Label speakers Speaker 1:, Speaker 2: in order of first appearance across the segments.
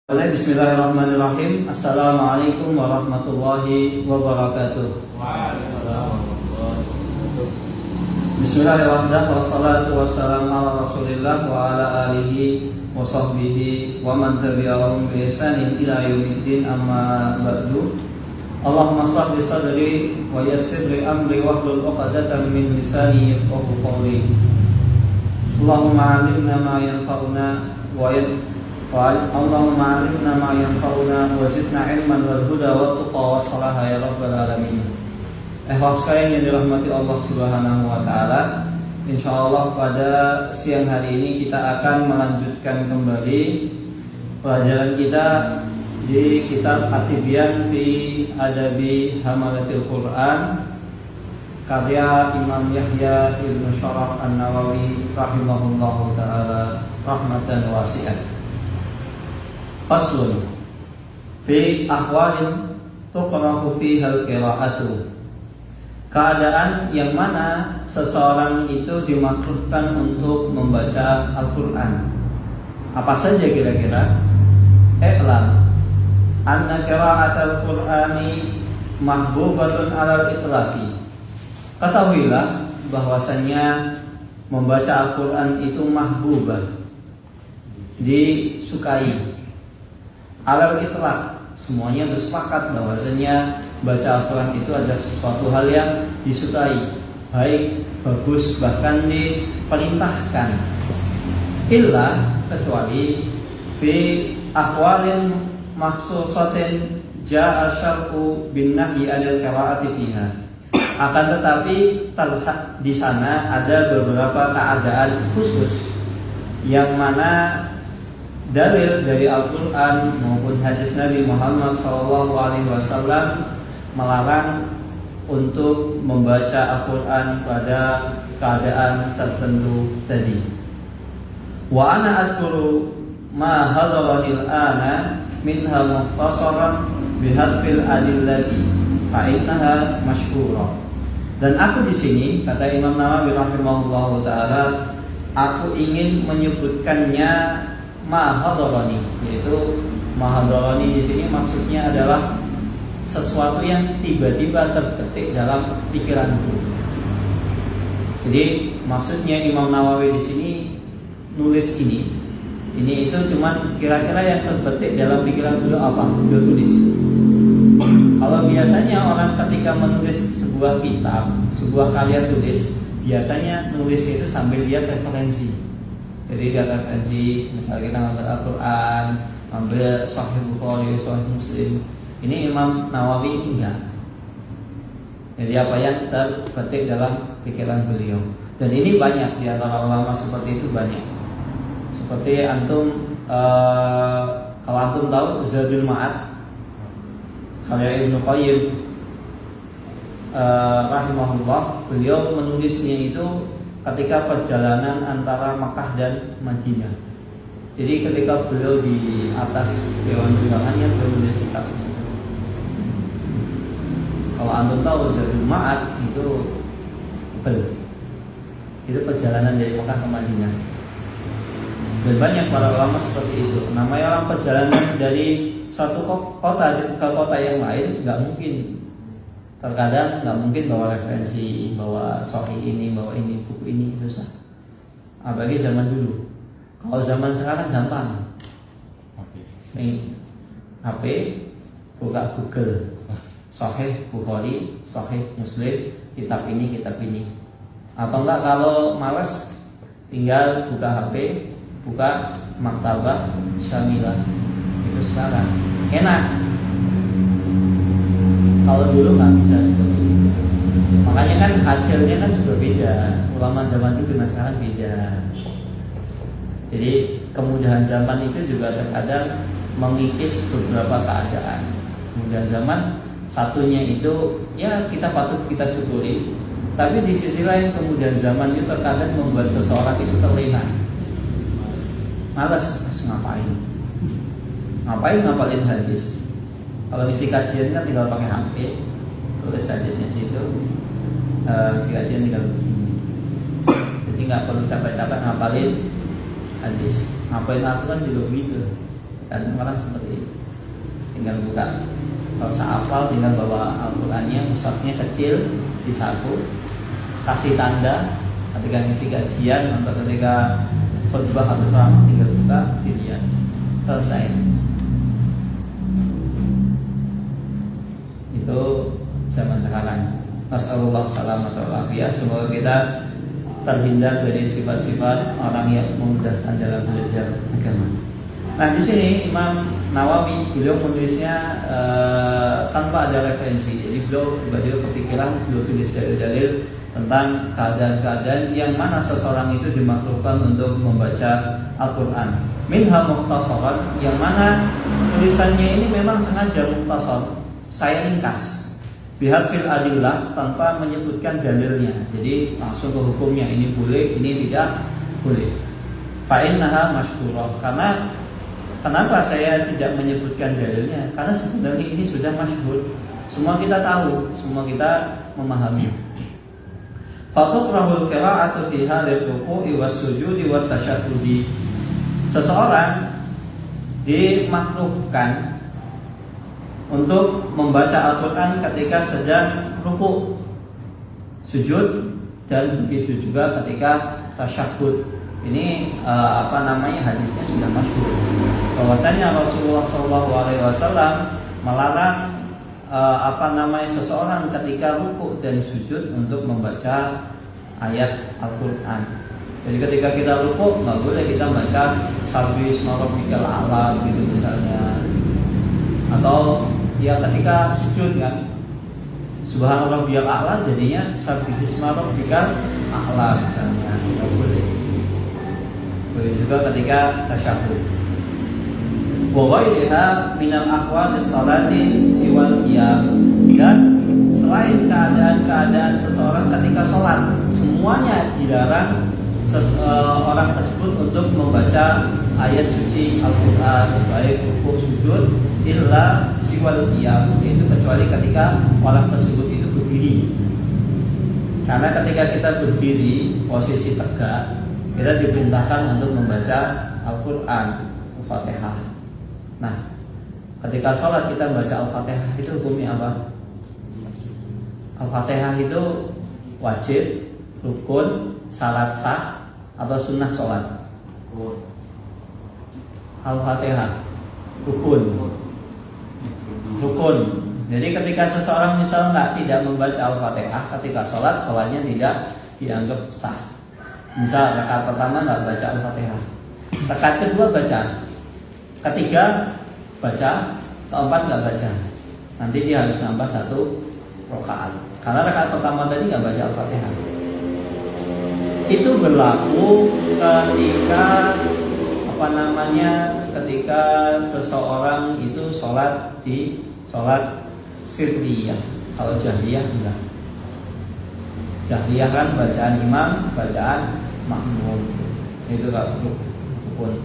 Speaker 1: Bismillahirrahmanirrahim. Assalamualaikum warahmatullahi wabarakatuh. Bismillahirrahmanirrahim. Wassalatu wassalamu ala Rasulillah wa ala alihi wa sahbihi wa man tabi'ahum bi ihsanin ila yaumiddin, amma ba'du. Allahumma shrah li sadri wa yassir li amri wahlul 'uqdatam min lisani yafqahu qawli. Allahumma 'allimna ma yanfa'una Allahumma 'allimna ma yanfa'una wa zidna 'ilman wal huda wat tuqa was salaha ya rabbal alamin. Ikhwas sekalian yang dirahmati Allah Subhanahu wa taala, insyaallah pada siang hari ini kita akan melanjutkan kembali pelajaran kita di kitab At-Tibyan fi Adabi Hamalatil Quran karya Imam Yahya Ibn Sharaf An-Nawawi rahimahullahu taala rahmatan wasi'ah. Faslun fi ahwalin tuqra'u fiha al-qira'atu. Keadaan yang mana seseorang itu dimakruhkan untuk membaca Al-Qur'an. Apa saja kira-kira? I'lam anna qira'atal Qur'ani mahbubatun 'alal itlaqi. Ketahuilah bahwasanya membaca Al-Qur'an itu mahbubah, disukai. Alal itlaq, semuanya bersepakat bahwasanya baca Al-Quran itu adalah sesuatu hal yang disukai, baik, bagus, bahkan diperintahkan. Illa, kecuali fi ahwalin makhsusatin ja'a syar'u bin nahyi 'anil qira'ati fiha. Akan tetapi di sana ada beberapa keadaan khusus yang mana dalil dari Al-Quran maupun hadis Nabi Muhammad SAW melarang untuk membaca Al-Quran pada keadaan tertentu tadi. Wa ana adkuru ma hadarani al-ana minha mukhtasaran bihadfil adillati fa innaha masyhura. Dan aku di sini, kata Imam Nawawi rahimahullahu taala, aku ingin menyebutkannya mahadarani, yaitu mahadarani di sini maksudnya adalah sesuatu yang tiba-tiba terbetik dalam pikiranku. Jadi maksudnya Imam Nawawi di sini nulis ini itu cuman kira-kira yang terbetik dalam pikiran dulu apa? Dia tulis. Kalau biasanya orang ketika menulis sebuah kitab, sebuah karya tulis, biasanya nulis itu sambil lihat referensi. Jadi dia referensi, misalnya kita ngambil Al-Quran, ngambil Sahih Bukhari, Sahih Muslim. Ini Imam Nawawi enggak. Jadi apa yang terbetik dalam pikiran beliau. Dan ini banyak di antara ulama seperti itu, banyak. Seperti antum, kalau antum tahu Zadul Ma'ad karya Ibnu Qayyim rahimahullah, beliau menulisnya itu ketika perjalanan antara Makkah dan Madinah. Jadi ketika beliau di atas dewan undangannya, beliau menulis kitab. Kalau antum tahu Zadul Ma'ad itu perjalanan dari Makkah ke Madinah. Dan banyak para ulama seperti itu. Namanya orang perjalanan dari satu kota ke kota yang lain, nggak mungkin. Terkadang nggak mungkin bawa referensi, bawa sahih ini, bawa ini, buku ini, susah. Apalagi zaman dulu. Kalau zaman sekarang gampang. Nih, HP, buka Google, Sahih Bukhari, Sahih Muslim, kitab ini, kitab ini. Atau enggak kalau malas, tinggal buka HP, buka Maktabah Syamilah. Itu sekarang enak. Kalau dulu nggak bisa seperti itu. Makanya kan hasilnya kan juga beda. Ulama zaman dulu dengan sekarang beda. Jadi kemudahan zaman itu juga terkadang mengikis beberapa keadaan. Kemudahan zaman satunya itu ya kita patut kita syukuri. Tapi di sisi lain kemudahan zaman itu terkadang membuat seseorang itu terlena. Malas ngapain? Ngapain ngapalin hadis? Kalau isi kajian kan tinggal pakai HP, tulis hadisnya situ, kajian tinggal begini. Jadi nggak perlu capek-capek ngapalin hadis. Ngapain aku kan juga begitu. Dan orang seperti itu, tinggal buka, kalau usah hafal, tinggal bawa Al-Qurannya, mushafnya kecil, disaku, kasih tanda ketika ngisi kajian atau ketika khutbah atau ceramah, tinggal buka, dilihat, selesai. Itu zaman sekarang. Nasallallahu salamata wal afiyah. Semoga kita terhindar dari sifat-sifat orang yang memudahkan dalam belajar agama. Nah, di sini Imam Nawawi beliau menulisnya tanpa ada referensi. Jadi beliau kepikiran, beliau tulis dalil-dalil tentang keadaan-keadaan yang mana seseorang itu dimakhlukkan untuk membaca Al-Quran. Minha mukhtasaran, yang mana tulisannya ini memang sengaja mukhtasar, saya ringkas. Bihadfil adillah, tanpa menyebutkan dalilnya. Jadi langsung ke hukumnya, ini boleh, ini tidak boleh. Fa'innaha masyhurah, karena kenapa saya tidak menyebutkan dalilnya? Karena sebenarnya ini sudah masyhur, semua kita tahu, semua kita memahami. Fatukrahul qira'atu fi hadzal ruku'i was-sujudi wat tasyahhudi. Seseorang dimakruhkan untuk membaca Al-Quran ketika sedang ruku, sujud, dan begitu juga ketika tasyahud. Ini hadisnya sudah masyhur. Bahwasanya Rasulullah SAW melarang seseorang ketika ruku dan sujud untuk membaca ayat Al-Quran. Jadi ketika kita ruku nggak boleh kita baca Sabbih isma rabbikal a'la gitu misalnya. Atau ya ketika sujud kan Subhana rabbiyal a'la jadinya Sabbih isma rabbikal a'la misalnya, tidak boleh. Boleh juga ketika tasyahud. Wa ghairiha minal aqwalis salati siwal qiyam. Dan selain keadaan-keadaan seseorang ketika sholat, semuanya dilarang orang tersebut untuk membaca ayat suci Al-Quran, baik ruku sujud, illa siwal qiyam, itu kecuali ketika orang tersebut itu berdiri. Karena ketika kita berdiri posisi tegak, kita diperintahkan untuk membaca Al-Quran, Al-Fatihah. Nah, ketika sholat kita membaca Al-Fatihah, itu hukumnya apa? Al-Fatihah itu wajib, rukun, syarat sah, atau sunnah sholat? Al-Fatihah rukun. Jadi ketika seseorang misal tidak membaca Al-Fatihah ketika sholat, sholatnya tidak dianggap sah. Misal rakaat pertama nggak baca Al-Fatihah, rakaat kedua baca, ketiga baca, keempat nggak baca, nanti dia harus nambah satu rakaat. Karena rakaat pertama tadi nggak baca Al-Fatihah. Itu berlaku ketika seseorang itu sholat di sholat sirriyah. Kalau jahriyah enggak. Jahriyah kan bacaan imam, bacaan makmum, itu tak rukun.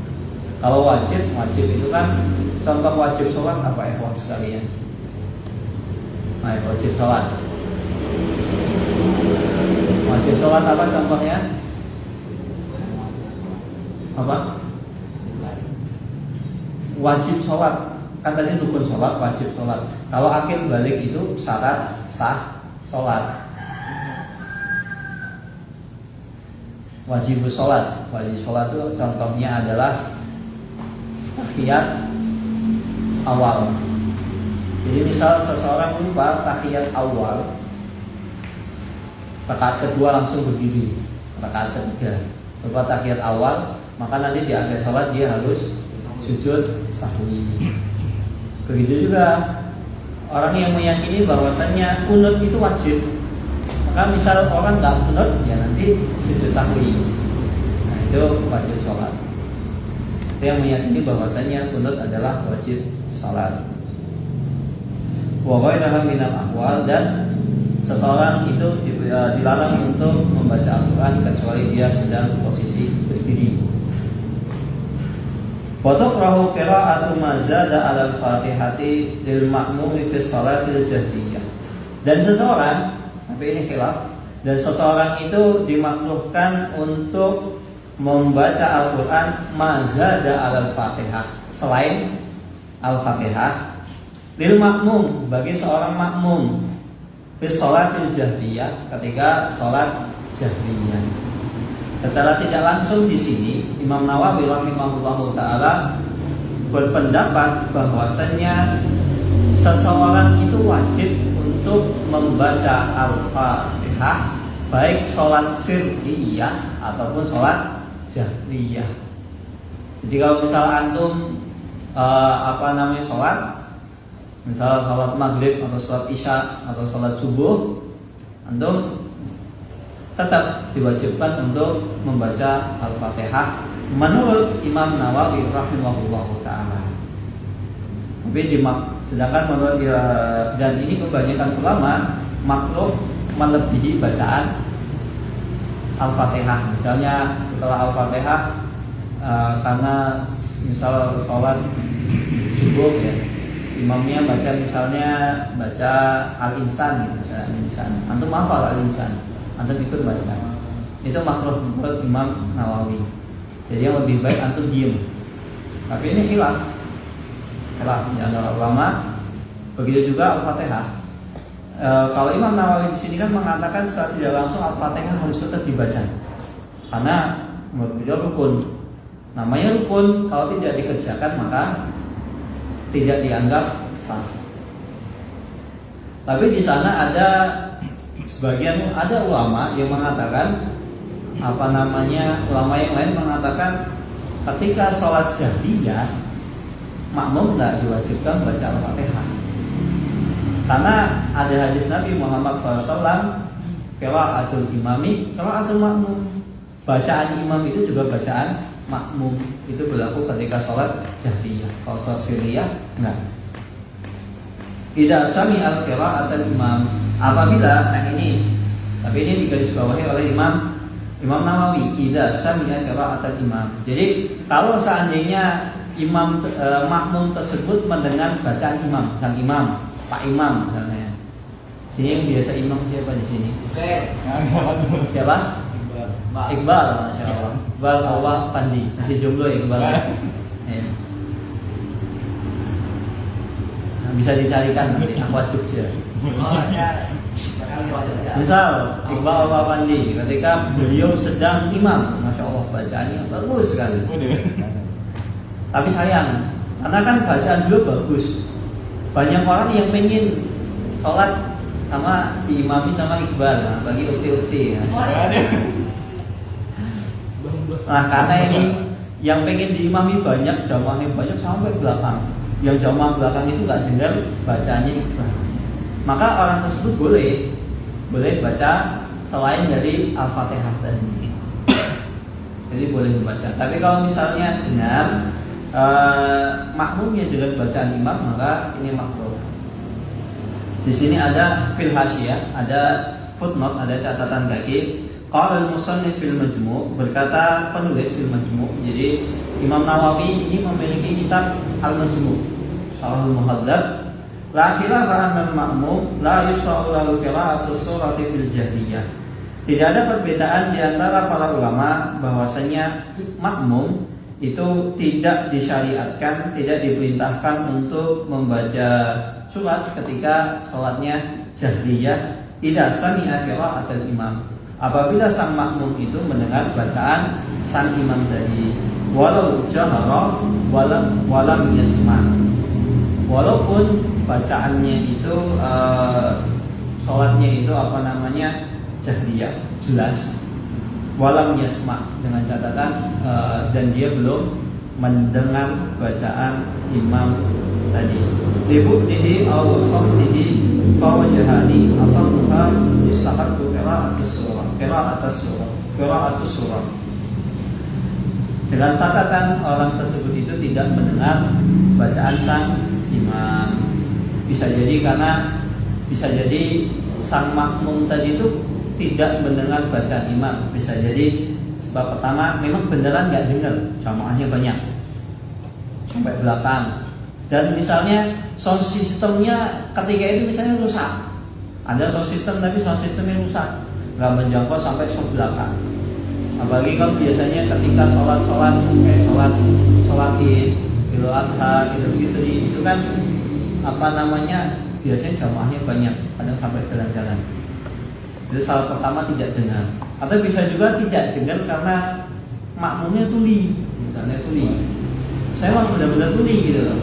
Speaker 1: Kalau wajib itu kan contoh wajib sholat apa ya sekalian? Nah, wajib sholat. Wajib sholat apa contohnya? Apa? Wajib sholat. Kan tadi rukun sholat, wajib sholat. Kalau akil balik itu syarat sah sholat. Wajib sholat. Wajib sholat itu contohnya adalah tahiyat awal. Jadi misal seseorang lupa tahiyat awal, rakaat kedua langsung berdiri, rakaat ketiga lupa tahiyat awal, maka nanti di akhir sholat dia harus sujud sahwi. Begitu juga orang yang meyakini bahwasannya kunut itu wajib, maka misal orang nggak kunut, ya nanti sujud sahwi. Nah, itu wajib sholat. Itu yang meyakini bahwasannya kunut adalah wajib sholat. Wa ghairuha minal ahwal, dan seseorang itu dilarang untuk membaca Al-Quran kecuali dia sedang posisi berdiri. Wa tukrahu qira'atu ma zada 'alal Fatihati lil ma'mumi fi shalatil jahriyah. Dan seseorang, tapi ini khilaf, dan seseorang itu dimakruhkan untuk membaca Al-Quran ma zada 'alal Fatihah, selain Al-Fatihah lil makmum, bagi seorang makmum, fi sholatil jahriyah, ketika sholat jahriyah. Secara tidak langsung di sini Imam Nawawi rahimahullahu taala berpendapat bahwasanya seseorang itu wajib untuk membaca Al-Fatihah baik sholat sirriyah ataupun sholat jahriyah. Jadi kalau misal antum sholat, misal sholat maghrib atau sholat isya atau sholat subuh, antum tetap diwajibkan untuk membaca Al-Fatihah menurut Imam Nawawi rahimahullahu taala. Sedangkan menurut dan ini kebanyakan ulama makruh melebihi bacaan Al-Fatihah. Misalnya setelah Al-Fatihah karena misal sholat subuh ya, imamnya baca Al-Insan gitu, misalnya Al-Insan. Antum hafal Al-Insan, antum ikut baca. Itu makruh menurut Imam Nawawi. Jadi yang lebih baik antum diem. Tapi ini khilaf di antara ulama. Begitu juga Al-Fatihah. Kalau Imam Nawawi di sini kan mengatakan secara tidak langsung Al-Fatihah harus tetap dibaca. Karena menurut beliau rukun. Namanya rukun, kalau tidak dikerjakan maka tidak dianggap sah. Tapi di sana ada ulama yang mengatakan ulama yang lain mengatakan ketika sholat jahriyah makmum tidak diwajibkan baca Al-Fatihah. Karena ada hadis Nabi Muhammad SAW, qiraatul imami qiraatul makmum. Bacaan imam itu juga bacaan makmum. Itu berlaku ketika sholat jahriyah. Kalau sholat sirriyah enggak. Idza sami'al qiraatul imam, apabila tapi ini digarisbawahi oleh Imam Nawawi, idza sami'a qiraatul imam. Jadi kalau seandainya makmum tersebut mendengar bacaan imam, sang imam, Pak Imam misalnya. Sini yang biasa imam siapa di sini? Siapa? Iqbal, masya Allah. Iqbal Allah Pandi, masih jomblo Iqbal. Nah, bisa dicarikan nanti Ahwat Jogja. Misal Iqbal Allah Pandi, ketika beliau sedang imam, masya Allah bacaannya bagus sekali. Tapi sayang, karena kan bacaan beliau bagus. Banyak orang yang pengen sholat sama diimami sama Iqbal, bagi ukti-ukti ya. Nah karena ini yang pengen diimami banyak, jamaahnya banyak sampai belakang. Yang jamaah belakang itu nggak dengar bacaannya Iqbal. Maka orang tersebut boleh baca selain dari Al-Fatihah tadi. Jadi boleh membaca. Tapi kalau misalnya dengar makmumnya dengan bacaan imam, maka ini makruh. Di sini ada fil hasyiyah, ada footnote, ada catatan kaki. Qala al-musannif fil majmu', berkata penulis fil majmu'. Jadi Imam Nawawi ini memiliki kitab al-majmu', Syarhul Muhadzab. La khilafa anna al-ma'mum la yusra'u lahu qira'atu surati fil jahriyah. Tidak ada perbedaan di antara para ulama bahwasanya makmum itu tidak disyariatkan, tidak diperintahkan untuk membaca surat ketika sholatnya jahriyah. Idza sami'a qira'atul imam, apabila sang makmum itu mendengar bacaan sang imam tadi, walau jahara walam yasma', walaupun bacaannya itu sholatnya itu jahriyah jelas, walam yasma', dengan catatan dan dia belum mendengar bacaan imam tadi. Libuktihi aw shamtihi fa wajhani asaluha istahabbu qira'atus surah. Dengan catatan orang tersebut itu tidak mendengar bacaan sang imam. Bisa jadi sang makmum tadi itu tidak mendengar bacaan imam. Bisa jadi sebab pertama memang beneran nggak dengar, jamaahnya banyak sampai belakang. Dan misalnya sound systemnya ketika itu misalnya rusak. Ada sound system tapi sound systemnya rusak, nggak menjangkau sampai sound belakang. Apalagi kalau biasanya ketika sholat Id Idul Adha gitu itu kan apa namanya, biasanya jamaahnya banyak, kadang sampai jalan-jalan. Itu salah pertama, tidak dengar. Atau bisa juga tidak dengar karena makmumnya tuli, misalnya tuli. Saya memang benar-benar tuli gitu loh.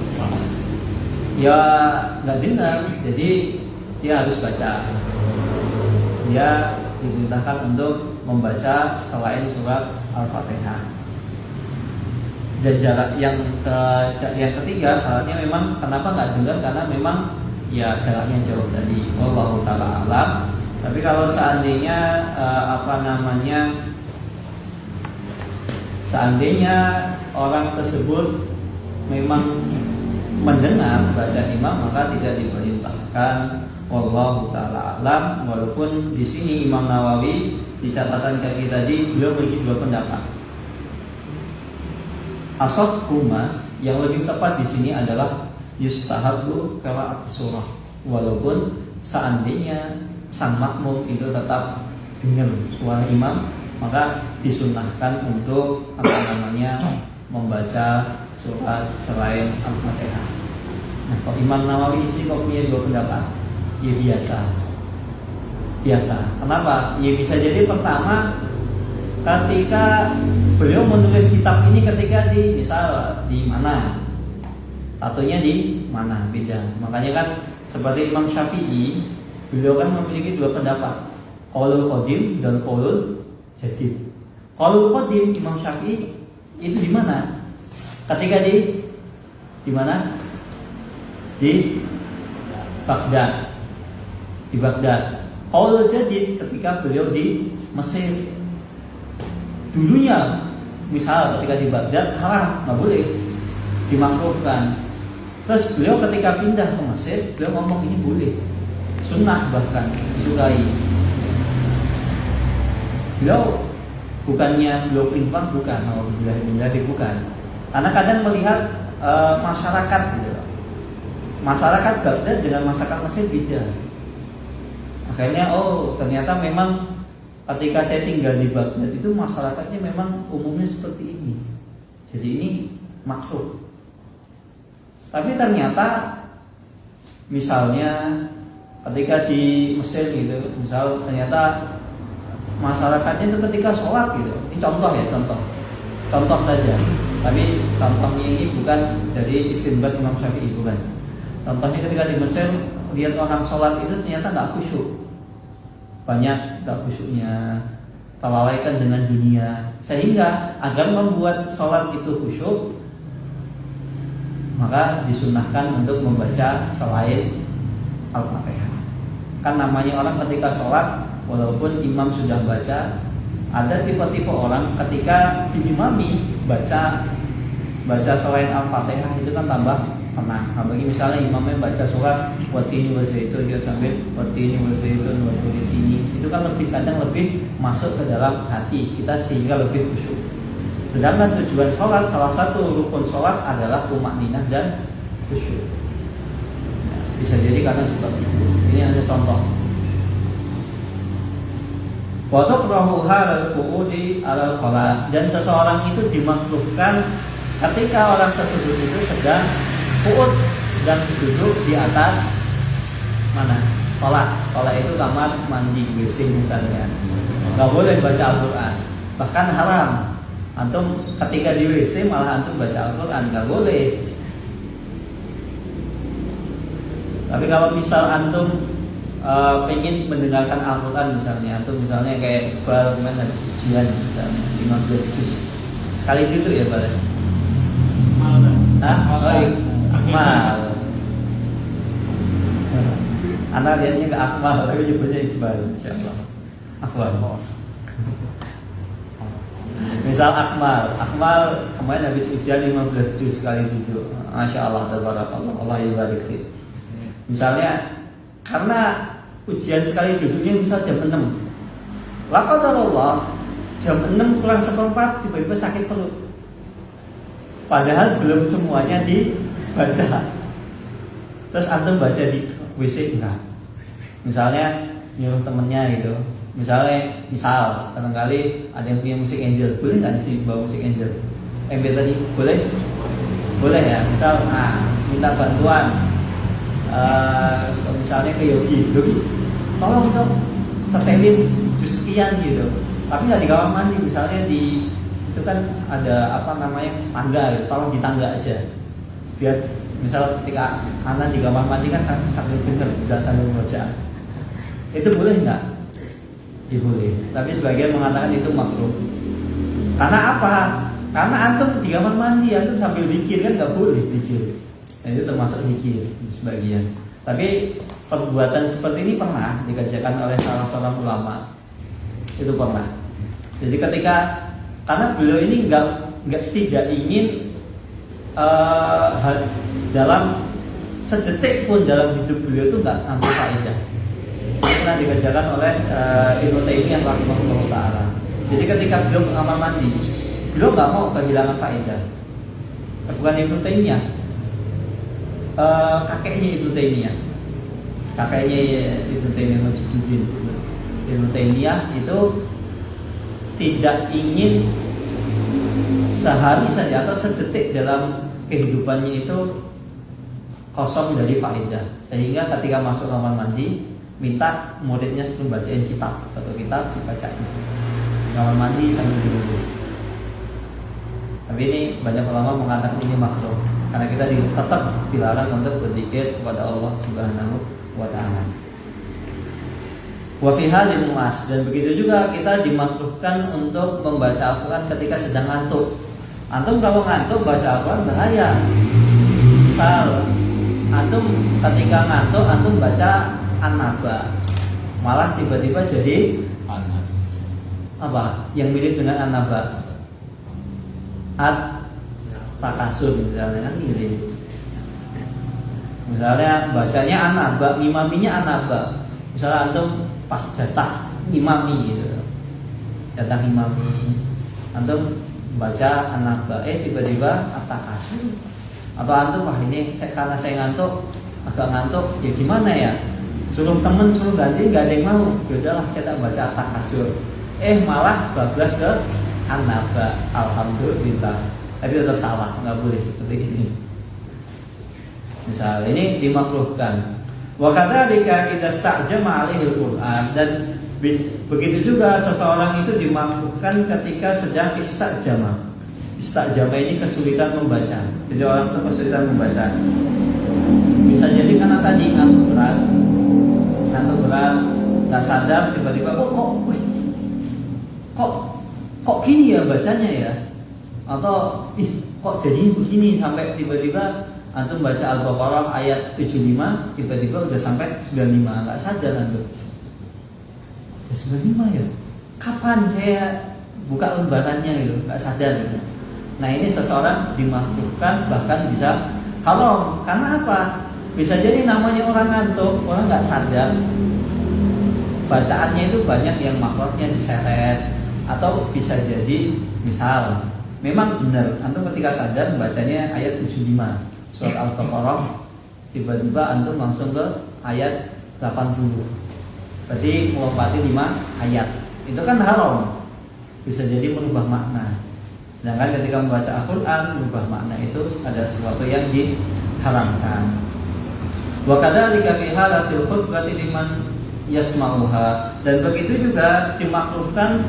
Speaker 1: Ya nggak dengar, jadi dia harus baca. Dia diperintahkan untuk membaca selain surat Al-Fatihah. Dan jarak yang ketiga, syaratnya memang kenapa nggak dengar, karena memang ya jaraknya jauh tadi. Wallahu taala alam. Tapi kalau seandainya seandainya orang tersebut memang mendengar baca imam, maka tidak diperintahkan. Wallahu taala alam. Walaupun di sini Imam Nawawi di catatan kaki tadi beliau memiliki dua pendapat. Asal kuma yang lebih tepat di sini adalah yustahabu qira'at surah. Walaupun seandainya sang makmum itu tetap dengar suara imam, maka disunnahkan untuk membaca surat selain Al-Fatihah. Nah, kalau Imam Nawawi sih kok punya dua pendapat. Ya biasa. Kenapa? Ya bisa jadi pertama, ketika beliau menulis kitab ini ketika di mana, satunya di mana, beda. Makanya kan seperti Imam Syafi'i, beliau kan memiliki dua pendapat, qaulul qadim dan qaulul jadid. Qaulul qadim Imam Syafi'i itu di mana? Ketika di mana? Di Baghdad. Qaulul jadid ketika beliau di Mesir. Dulunya misal ketika di Baghdad haram, nggak boleh, dimakruhkan. Terus beliau ketika pindah ke Mesir, beliau ngomong ini boleh, sunnah, bahkan disukai. Beliau bukannya beliau pelintang, bukan, bukan. Karena kadang melihat masyarakat gitu. Masyarakat Baghdad dengan masyarakat Mesir beda. Akhirnya ternyata memang ketika saya tinggal di Baghdad itu masyarakatnya memang umumnya seperti ini. Jadi ini makruh. Tapi ternyata misalnya ketika di Mesir gitu, misal ternyata masyarakatnya itu ketika sholat gitu. Ini contoh saja. Tapi contohnya ini bukan dari istinbat Imam Syafi'i, bukan. Contohnya ketika di Mesir lihat orang sholat itu ternyata nggak khusyuk. Banyak gak khusyuknya, terlalaikan dengan dunia, sehingga agar membuat sholat itu khusyuk, maka disunnahkan untuk membaca selain Al-Fatihah. Kan namanya orang ketika sholat, walaupun imam sudah baca, ada tipe-tipe orang ketika diimami baca selain Al-Fatihah itu kan tambah tenang. Bagi misalnya imamnya baca surat watini wazaitun, dia sambil watini wazaitun watini sini, itu kan kadang lebih masuk ke dalam hati kita sehingga lebih khusyuk. Sedangkan tujuan sholat, salah satu rukun sholat adalah tumakninah dan khusyuk. Bisa jadi karena seperti itu. Ini hanya contoh. Wa tukrahuha al-qu'udi al-khala, dan seseorang itu dimakruhkan ketika orang tersebut itu sedang duduk di atas mana? Sholat itu kamar mandi, WC misalnya. Gak boleh baca Al-Quran, bahkan haram. Antum ketika di WC malah antum baca Al-Quran, gak boleh. Tapi kalau misal antum pengen mendengarkan Al-Quran misalnya, antum misalnya kayak Iqbal kemarin habis ujian misalnya 15 juz, sekali duduk ya Pak? Akmal. Anak lihatnya ke Akmal, tapi nyebutnya Iqbal, insyaallah. Akmal. Misal Akmal kemarin habis ujian 15 juz sekali duduk. Masya Allah, tabarakallah, Allah yubarik fik. Misalnya karena ujian sekali duduknya misal jam 6. Laqadarullah jam 6 kurang seperempat tiba-tiba sakit perut. Padahal belum semuanya dibaca. Terus antum baca di WC enggak? Misalnya nyuruh temennya gitu. Misal barangkali ada yang punya musik angel, boleh nggak sih bawa musik angel? MP tadi boleh? boleh ya, misal minta bantuan, misalnya ke Yogi, tolong dong setelin jus sekian gitu, tapi nggak di kamar mandi, misalnya di itu kan ada apa namanya tangga, gitu. Tolong di tangga aja, biar misal ketika anak di kamar mandi kan sambil dengar, bisa sambil baca, itu boleh nggak? Ya boleh, tapi sebagian mengatakan itu makruh. Karena apa? Karena antum di kamar mandi, antum sambil zikir kan nggak boleh zikir. Nah, itu termasuk zikir sebagian. Tapi perbuatan seperti ini pernah dikerjakan oleh salah seorang ulama. Itu pernah. Jadi ketika karena beliau ini tidak ingin dalam sedetik pun dalam hidup beliau itu nggak ambil faedah. Ini pernah dikerjakan oleh Ibnu Taimiyah rahimahullah taala. Jadi ketika beliau ke kamar mandi, beliau nggak mau kehilangan faedah. Bukan Ibnu Taimiyah, kakeknya Ibnu Taimiyah, Majiduddin. Ibnu Taimiyah itu tidak ingin sehari saja atau sedetik dalam kehidupannya itu kosong dari faedah, sehingga ketika masuk kamar mandi minta muridnya sebelum bacain kitab atau kitab dibacain kamar mandi sambil duduk. Tapi ini banyak ulama mengatakan ini makruh karena kita tetap dilarang untuk berzikir kepada Allah Subhanahu wa taala. Wa fi halil muas, dan begitu juga kita dimakruhkan untuk membaca Al-Qur'an ketika sedang ngantuk. Antum kalau ngantuk baca Al-Qur'an bahaya. Misal antum ketika ngantuk antum baca An-Naba, malah tiba-tiba jadi
Speaker 2: panas.
Speaker 1: Apa? Yang mirip dengan An-Naba. At-Takasur misalnya kan mirip. Misalnya bacanya An-Naba, ngimaminya An-Naba. Misalnya antum pas jatah ngimami gitu. Jatah ngimami. Antum baca An-Naba, tiba-tiba At-Takasur. Atau antum ini karena saya ngantuk, agak ngantuk, ya gimana ya? Suruh temen, suruh ganti, gak ada yang mau. Yaudahlah saya tak baca At-Takasur. Malah bablas ke An-Naba. Alhamdulillah. Tapi tetap salah, nggak boleh seperti ini. Misal ini dimakruhkan. Wa kadzalika idza sta'jama 'alaihi al-Qur'an, dan begitu juga seseorang itu dimakruhkan ketika sedang istajama. Istajama ini kesulitan membaca. Jadi orang itu kesulitan membaca. Bisa jadi karena tadi ngantuk berat, nggak sadar, tiba-tiba kok gini ya bacanya ya, atau kok jadi begini, sampai tiba-tiba antum baca Al-Baqarah ayat 75, tiba-tiba udah sampai 95, nggak sadar antum. 95 ya, kapan saya buka lembarannya gitu, nggak sadar gitu. Nah ini seseorang dimakruhkan bahkan bisa haram. Karena apa? Bisa jadi namanya orang ngantuk, orang nggak sadar, bacaannya itu banyak yang makhrajnya diseret, atau bisa jadi misal memang benar antum ketika sadar bacanya ayat 75 surat Al-Baqarah, tiba-tiba antum langsung ke ayat 80, berarti melompati 5 ayat, itu kan haram, bisa jadi merubah makna. Sedangkan ketika membaca Al-Quran, merubah makna itu ada sesuatu yang diharamkan. Wa kadzalika fi halatil khutbati liman yasma'uha, dan begitu juga dimakruhkan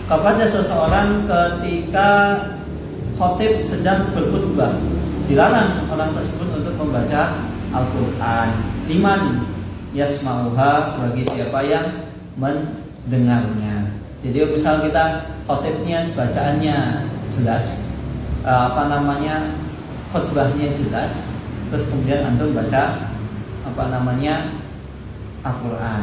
Speaker 1: kepada seseorang ketika khotib sedang berkhutbah, dilarang orang tersebut untuk membaca Al-Quran. Liman yasma'uha, bagi siapa yang mendengarnya. Jadi misal kita khotibnya bacaannya jelas, khutbahnya jelas, terus kemudian antum baca Al-Quran.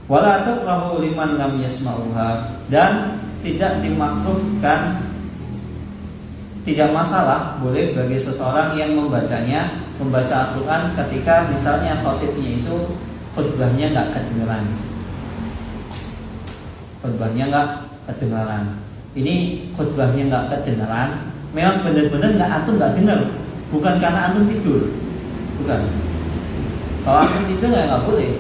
Speaker 1: Wala taqrahu liman lam yasma'uha, dan tidak dimakruhkan, tidak masalah, boleh bagi seseorang yang membaca Al-Quran ketika misalnya khotibnya itu khutbahnya nggak kedengaran. Ini khutbahnya nggak kedengaran, memang benar-benar antum nggak dengar, bukan karena antum tidur, bukan. Kalau antum tidur nggak boleh.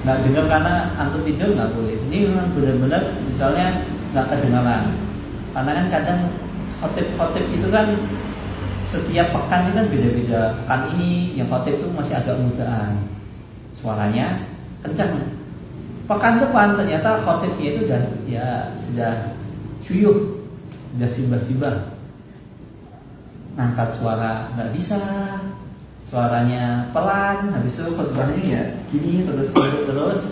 Speaker 1: Nggak dengar karena antum tidur nggak boleh. Ini memang benar-benar misalnya nggak kedengaran. Karena kan kadang khotib itu kan setiap pekan ini kan beda-beda. Pekan ini yang khotib itu masih agak mudaan, suaranya kencang. Pekan depan ternyata khotibnya itu sudah syuyuh, sudah sibah-sibah, ngangkat suara nggak bisa, suaranya pelan, habis itu khotbahnya ya gini terus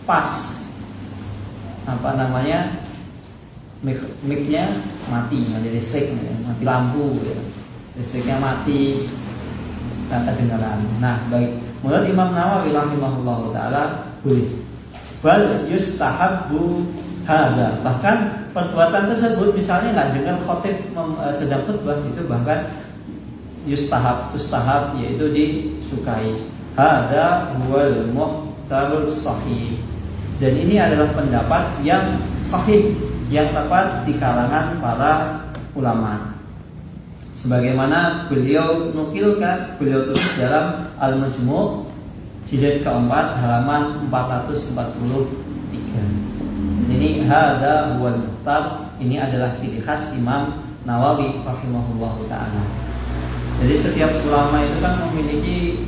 Speaker 1: pas mic-nya mati, listrik, mati lampu, ya. Listriknya mati, tak kedengaran. Nah, baik. Menurut Imam Nawawi rahimahullah taala boleh. Bal yustahabbu hada. Bahkan perbuatan tersebut misalnya nggak dengar khotib sedang khutbah itu bahkan ustahab yaitu disukai. Hada huwal muhtarul sahih. Dan ini adalah pendapat yang sahih, yang tepat di kalangan para ulama. Sebagaimana beliau tulis dalam Al-Majmu' jilid keempat halaman 443. Ini hada huwal muhtar, ini adalah ciri khas Imam Nawawi rahimahullahu taala. Jadi setiap ulama itu kan memiliki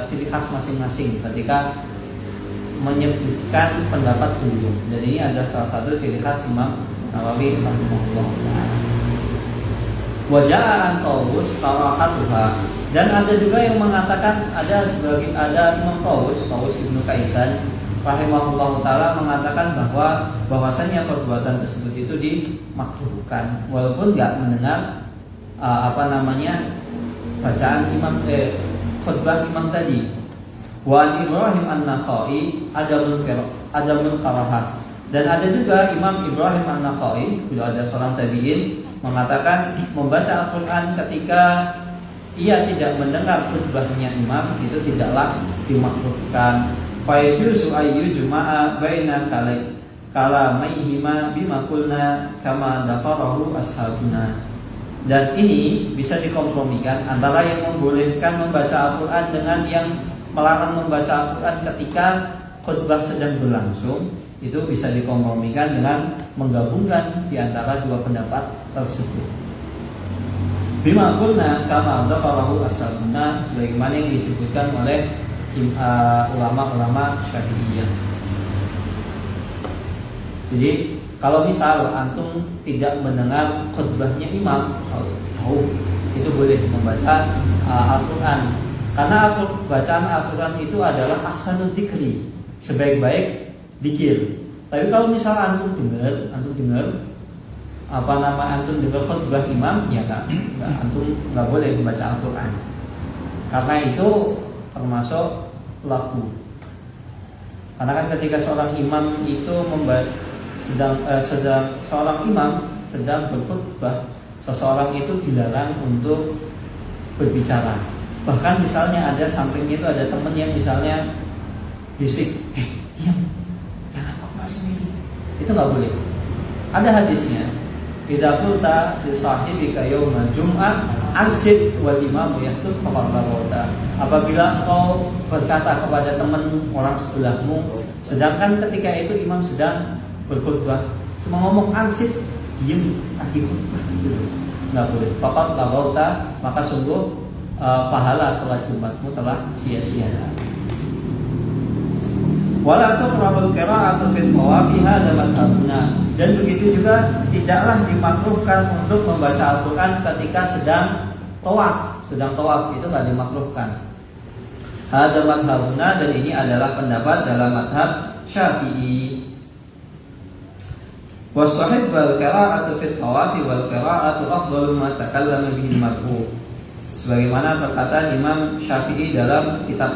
Speaker 1: ciri khas masing-masing ketika menyebutkan pendapat beliau. Dan ini adalah salah satu ciri khas Imam Nawawi rahimahullahu taala. Waja'an Tawus Tarakatuha. Dan ada juga yang mengatakan ada Imam Tawus Ibnu Kaisan rahimahullahu taala mengatakan bahwasanya perbuatan tersebut itu dimakruhkan walaupun enggak mendengar bacaan khutbah imam tadi. Wa Ibrahim An-Nakhai ada karahah. Dan ada juga Imam Ibrahim An-Nakhai, beliau ada seorang tabi'in, mengatakan membaca Al-Quran ketika ia tidak mendengar khutbahnya imam itu tidaklah dimakruhkan. Fa yajuzu ayyu juma'a baina kalamaihima bima qulna kama dzakarahu ashabuna. Dan ini bisa dikompromikan antara yang membolehkan membaca Al-Quran dengan yang melarang membaca Al-Quran ketika khutbah sedang berlangsung. Itu bisa dikompromikan dengan menggabungkan di antara dua pendapat tersebut. Bima qulna kama dzakarahu ashabuna, sebagaimana yang disebutkan oleh ulama-ulama Syafi'iyah. Jadi kalau misal antum tidak mendengar khutbahnya imam jauh, itu boleh membaca Al-Quran. Karena bacaan Al-Quran itu adalah ahsanul dzikri, sebaik-baik zikir. Tapi kalau misal antum dengar antum dengar khutbah imam, ya antum nggak boleh membaca Al-Quran. Karena itu termasuk lagu. Karena kan ketika seorang imam itu seorang imam sedang berkhutbah, seseorang itu dilarang untuk berbicara. Bahkan misalnya ada sampingnya itu ada teman yang misalnya bisik, diam, jangan khutbah sendiri. Itu nggak boleh. Ada hadisnya, idza qulta li sahibika yaumal jum'ah ansit wal imamu yaktub faqad baghawta. Apabila engkau berkata kepada teman orang sebelahmu, sedangkan ketika itu imam sedang berkhutbah, cuma ngomong ansit, diam, lagi khutbah, gitu. Nggak boleh. Faqad baghawta, maka sungguh pahala sholat Jumatmu telah sia-sia. Wala tuqrabul qira'atu fil tawafi hadza madhhabuna. Dan begitu juga tidaklah dimakruhkan untuk membaca Al-Quran ketika sedang tawaf itu nggak dimakruhkan. Hadza madhhabuna, dan ini adalah pendapat dalam madhab Syafi'i. Wasahih wal qira'atu fit tawafi wal qira'atu afdalu ma takallama bihi al-mar'u. Sebagaimana perkataan Imam Syafi'i dalam kitab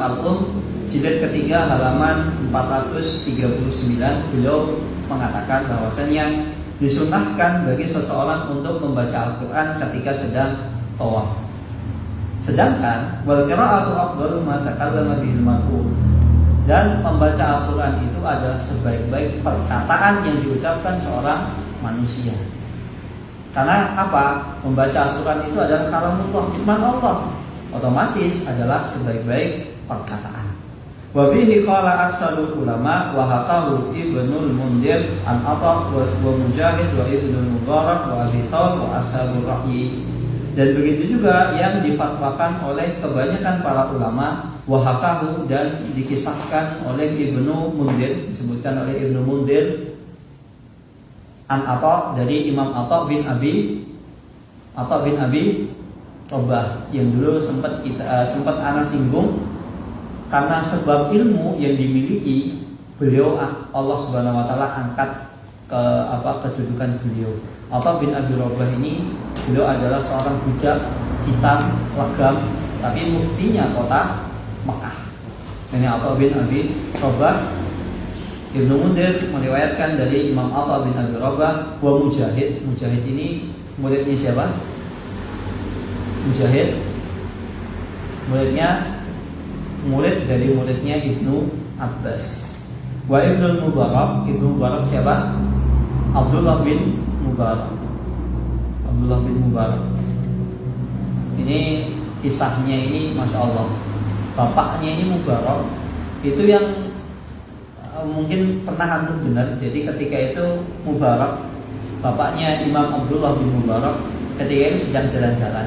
Speaker 1: jilid ketiga halaman 439, beliau mengatakan bahwasanya disunahkan bagi seseorang untuk membaca Al-Quran ketika sedang tawaf. Sedangkan wal qira'atu afdalu ma takallama bihil mar'u, dan membaca Al-Quran itu adalah sebaik-baik perkataan yang diucapkan seorang manusia. Karena apa? Membaca Al-Quran itu adalah kalamullah, firman Allah, otomatis adalah sebaik-baik perkataan. Wa bihi qala aksarul ulama wa haqahu Ibnul Mundir an Atha wa Mujahid wa Ibnul Mubarak wa Abi Thawr wa ashabul ra'yi. Dan begitu juga yang difatwakan oleh kebanyakan para ulama, wahakahu, dan dikisahkan oleh Ibnu Mundir, disebutkan oleh Ibnu Mundir an Atha, dari Imam Atha bin Abi Robah, yang dulu sempat ana singgung karena sebab ilmu yang dimiliki beliau, Allah Subhanahu wa taala angkat kedudukan beliau. Atha bin Abi Robah ini, beliau adalah seorang budak hitam legam, tapi muftinya kota Mekah. Ini Atha bin Abi Robah. Ibnu Mundir meriwayatkan dari Imam Atha bin Abi Robah, wa Mujahid. Mujahid ini muridnya siapa? Mujahid murid dari muridnya Ibnu Abbas. Wa Ibnu Mubarak. Ibnu Mubarak siapa? Abdullah bin Mubarak. Ini kisahnya ini, masya Allah. Bapaknya ini Mubarak, itu yang mungkin pernah antum dengar. Jadi ketika itu Mubarak, bapaknya Imam Abdullah bin Mubarak, ketika itu sedang jalan-jalan,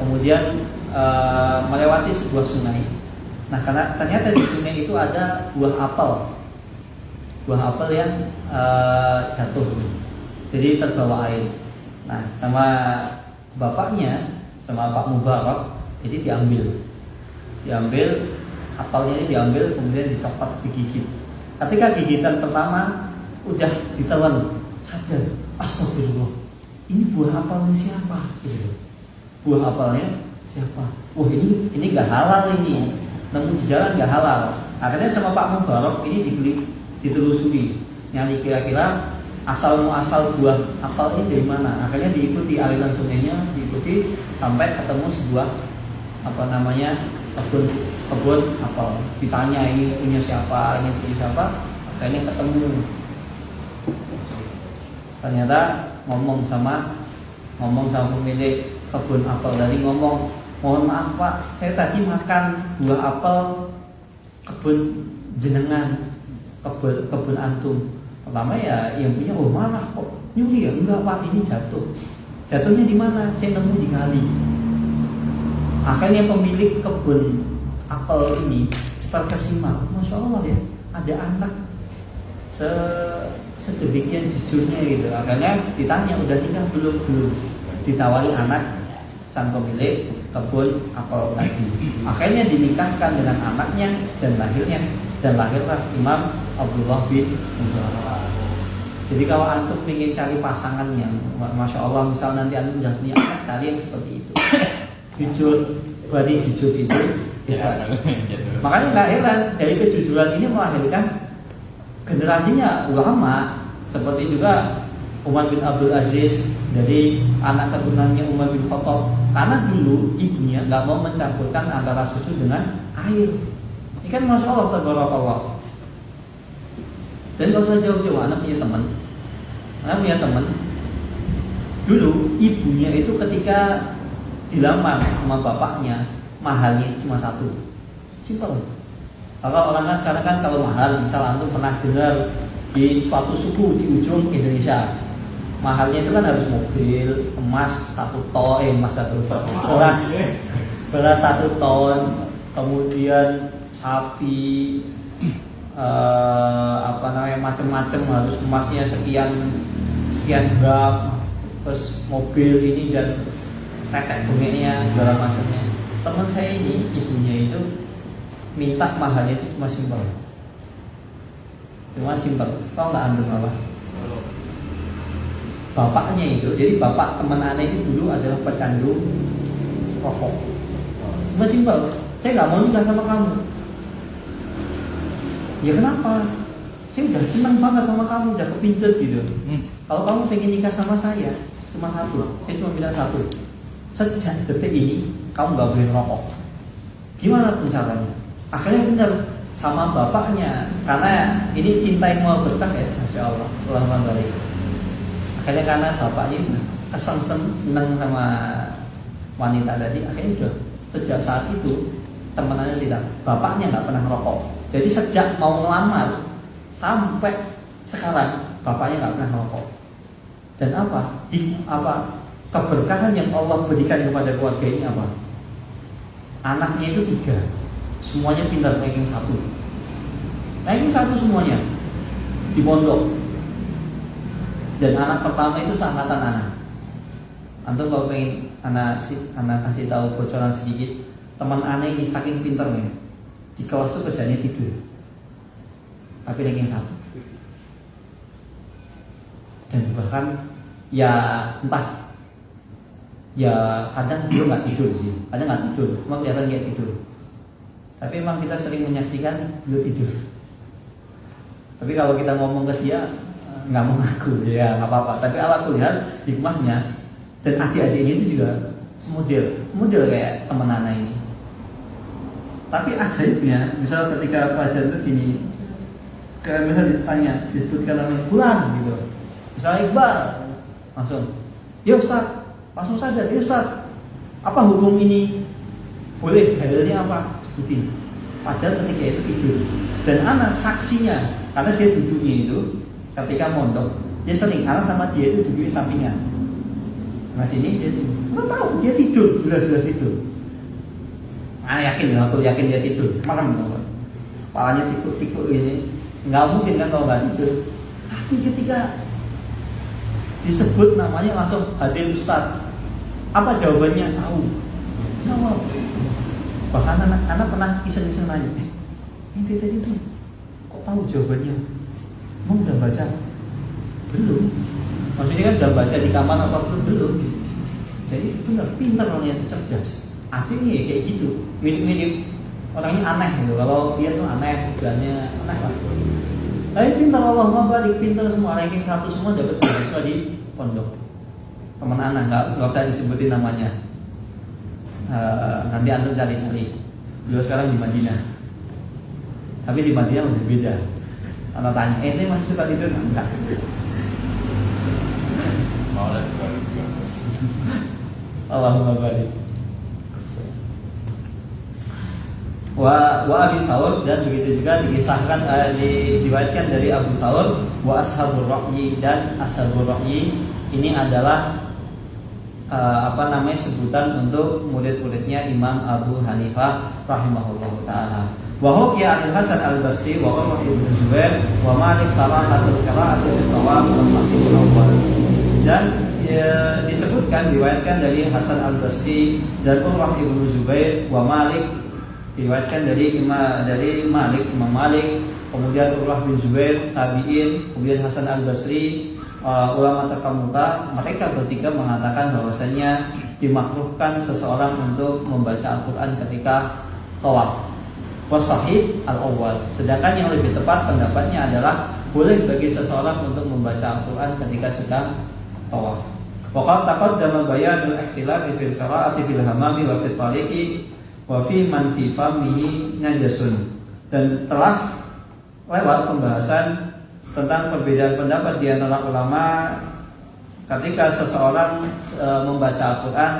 Speaker 1: kemudian melewati sebuah sungai. Nah, karena ternyata di sungai itu ada buah apel yang jatuh, jadi terbawa air. Nah, sama bapaknya, sama Pak Mubarak, jadi diambil apelnya ini, diambil kemudian dicopot, digigit. Ketika gigitan pertama udah ditelan, sadar, astagfirullah, ini buah apelnya siapa? Gitu. Buah apelnya siapa? Wah, ini nggak halal, ini nemu di jalan nggak halal. Akhirnya sama Pak Mubarak ini ditelusuri, yang kira-kira asal buah apel ini dari mana. Akhirnya diikuti aliran sungainya, diikuti sampai ketemu sebuah kebun apel. Ditanya, ini punya siapa, akhirnya ketemu. Ternyata ngomong sama pemilik kebun apel tadi, ngomong, mohon maaf Pak, saya tadi makan buah apel kebun jenengan, kebun antum. Pertama ya yang punya, oh marah, kok nyuri ya? Enggak Pak, ini jatuhnya di mana? Saya nemu di kali. Akhirnya pemilik kebun apel ini terkesima, masya Allah ya, ada anak sedemikian jujurnya gitu. Akhirnya ditanya, udah nikah belum? Ditawari anak sang pemilik kebun apel tadi. Akhirnya dinikahkan dengan anaknya dan lahirlah Imam Abdullah bin Mubarak. Jadi kalau antum ingin cari pasangan yang masya Allah, misal nanti antum sudah punya anak, cari yang seperti itu, jujur, berani jujur itu. Ya. Makanya nggak heran dari kejujuran ini melahirkan generasinya ulama. Seperti juga Umar bin Abdul Aziz, dari anak keturunannya Umar bin Khattab, karena dulu ibunya nggak mau mencampurkan antara susu dengan air. Ini kan masya Allah, tabarakallah. Dan kalau usah jauh-jauh, anak punya teman. Dulu ibunya itu ketika dilamar sama bapaknya, mahalnya cuma satu, simpel. Kalau orang kan sekarang kan kalau mahal, misal antum pernah dengar di suatu suku di ujung Indonesia, mahalnya itu kan harus mobil, emas 1 ton, beras 1 ton, kemudian sapi, macam-macam, harus emasnya sekian gram, terus mobil ini dan tetek bunganya segala macamnya. Teman saya ini, ibunya itu minta mahalnya itu cuma simpel. Tahu nggak antum apa? Bapaknya itu, jadi bapak teman aneh itu dulu adalah pecandu rokok. Cuma simpel, saya nggak mau nikah sama kamu. Ya kenapa? Saya udah senang banget sama kamu, udah kepincut gitu. Kalau kamu pengen nikah sama saya, cuma satu, saya cuma bilang satu. Sejak detik ini kamu nggak boleh rokok. Gimana pun caranya? Akhirnya benar sama bapaknya, karena ini cinta yang mau berkah ya, masya Allah, ulang balik. Akhirnya karena bapaknya senang sama wanita tadi, akhirnya udah sejak saat itu temenannya tidak, bapaknya nggak pernah merokok. Jadi sejak mau melamar sampai sekarang bapaknya nggak pernah merokok. Dan keberkahan yang Allah berikan kepada keluarga ini apa? Anaknya itu 3, semuanya pintar ranking 1. Ranking 1 semuanya di pondok. Dan anak pertama itu seangkatan anak. Antum kalau pengen anak kasih tahu bocoran sedikit, teman anak ini saking pintarnya di kelas itu kerjanya tidur, tapi ranking 1. Dan bahkan ya entah, ya kadang dia nggak tidur sih, kadang nggak tidur, cuma kelihatan dia tidur. Tapi memang kita sering menyaksikan dia tidur. Tapi kalau kita ngomong ke dia nggak mau ngaku, ya nggak apa-apa. Tapi ala kulihat hikmahnya, dan adik-adiknya itu juga model kayak teman anak ini. Tapi ajaibnya, misal ketika pelajaran itu gini, kayak misal ditanya, disebutkan namanya Fulan gitu, misalnya Iqbal, langsung, ya Ustaz, langsung saja, ya Ustaz, apa hukum ini? Boleh, dalilnya apa? Sebutin. Padahal ketika itu tidur. Dan anak saksinya, karena dia duduknya itu ketika mondok, dia sering, anak sama dia itu duduknya sampingan. Nah sini dia nggak tahu, dia tidur, jelas-jelas tidur. Anak yakin, aku yakin dia tidur. Malam tahu, kepalanya tikuk-tikuk ini, nggak mungkin kan kalau nggak tidur. Tapi ketika disebut namanya langsung hadir Ustaz. Apa jawabannya? Tahu. Jawab. Bahkan anak pernah iseng-iseng nanya, ini tadi tuh kok tahu jawabannya? Mau udah baca? Belum. Maksudnya kan udah baca di kamar apa belum? Jadi itu nggak pintar orangnya, cerdas. Akhirnya ya kayak gitu, mirip-mirip orangnya aneh gitu. Kalau dia tuh aneh, jalannya aneh lah. Tapi pintar, Allah balik, pintar semua, ranking 1 semua dapat beasiswa di pondok. Teman anak nggak usah disebutin namanya. Nanti antum cari-cari. Beliau sekarang di Madinah. Tapi di Madinah udah beda. Kalau tanya, ini masih suka tidur enggak? Allahumma barik. Wa Abi Thawr, dan begitu juga dikisahkan diriwayatkan dari Abu Thawr, wa ashabur ra'yi, dan ashabur ra'yi ini adalah sebutan untuk murid-muridnya Imam Abu Hanifah rahimahullahu taala. Wa hukiya Al-Hasan Al-Basri wa Umar ibn Zubair wa Malik qira'atul tawaf wa sahih awal. Dan disebutkan, diriwayatkan dari Hasan Al-Basri dan Umar ibn Zubair wa Malik, diriwayatkan dari Malik, Imam Malik, kemudian Urwah bin Zubair, tabi'in, kemudian Hasan Al-Basri, ulama terkemuka. Mereka bertiga mengatakan bahwasanya dimakruhkan seseorang untuk membaca Al-Quran ketika tawaf. Wasahih al-awwal. Sedangkan yang lebih tepat pendapatnya adalah boleh bagi seseorang untuk membaca Al-Quran ketika sedang tawaf. Waqad taqaddama bayanul ikhtilaf fil qira'ati fil hamami wa fil tariqi wa fi man fi famihi najasun. Dan telah lewat pembahasan tentang perbedaan pendapat di antara ulama ketika seseorang membaca Al-Quran,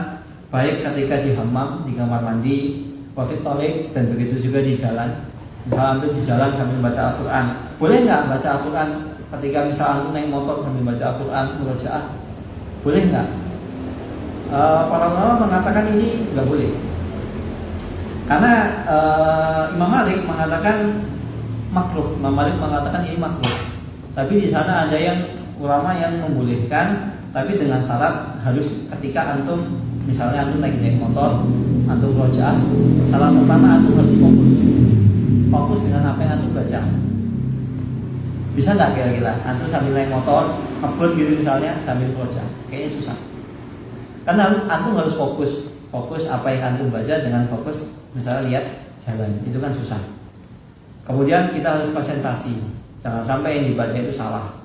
Speaker 1: baik ketika di hammam, di kamar mandi, wafit tolik, dan begitu juga di jalan. Misalnya antum di jalan sambil baca Al-Quran, boleh nggak baca Al-Quran ketika misalnya antum naik motor sambil baca Al-Quran, murojaah? Boleh nggak? Para ulama mengatakan ini nggak boleh, karena Imam Malik mengatakan makruh. Imam Malik mengatakan ini makruh. Tapi di sana ada yang ulama yang membolehkan, tapi dengan syarat harus ketika antum, misalnya antum lagi naik motor, antum rojaah, salah pertama antum harus fokus dengan apa yang antum baca. Bisa nggak kira-kira antum sambil naik motor ngebut gitu misalnya sambil rojaah? Kayaknya susah. Karena antum harus fokus apa yang antum baca dengan fokus misalnya lihat jalan, itu kan susah. Kemudian kita harus konsentrasi, jangan sampai yang dibaca itu salah.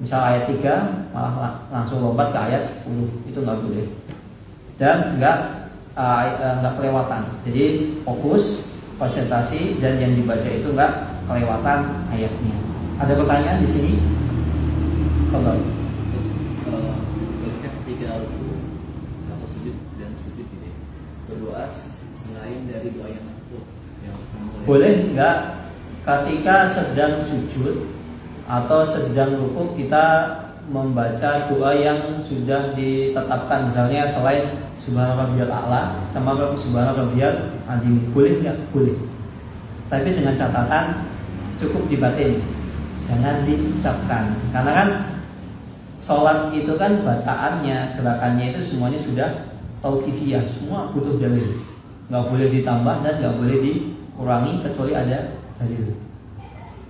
Speaker 1: Misal ayat 3 malah langsung lompat ke ayat 10, itu nggak boleh. Dan nggak kelewatan. Jadi fokus, konsentrasi, dan yang dibaca itu nggak kelewatan ayatnya. Ada pertanyaan di sini? Kalau
Speaker 2: ketika ruku atau sujud dan sujud gitu, berdoa selain dari doa yang makruh yang
Speaker 1: boleh nggak ketika sedang sujud atau sedang ruku kita membaca doa yang sudah ditetapkan, misalnya selain Subhana Rabbiyal A'la sama Subhana Rabbiyal Azim, boleh nggak? Boleh. Tapi dengan catatan cukup dibatin, jangan diucapkan. Karena kan sholat itu kan bacaannya, gerakannya itu semuanya sudah tauqifiyah, semua butuh dalil. Nggak boleh ditambah dan nggak boleh dikurangi kecuali ada dalil.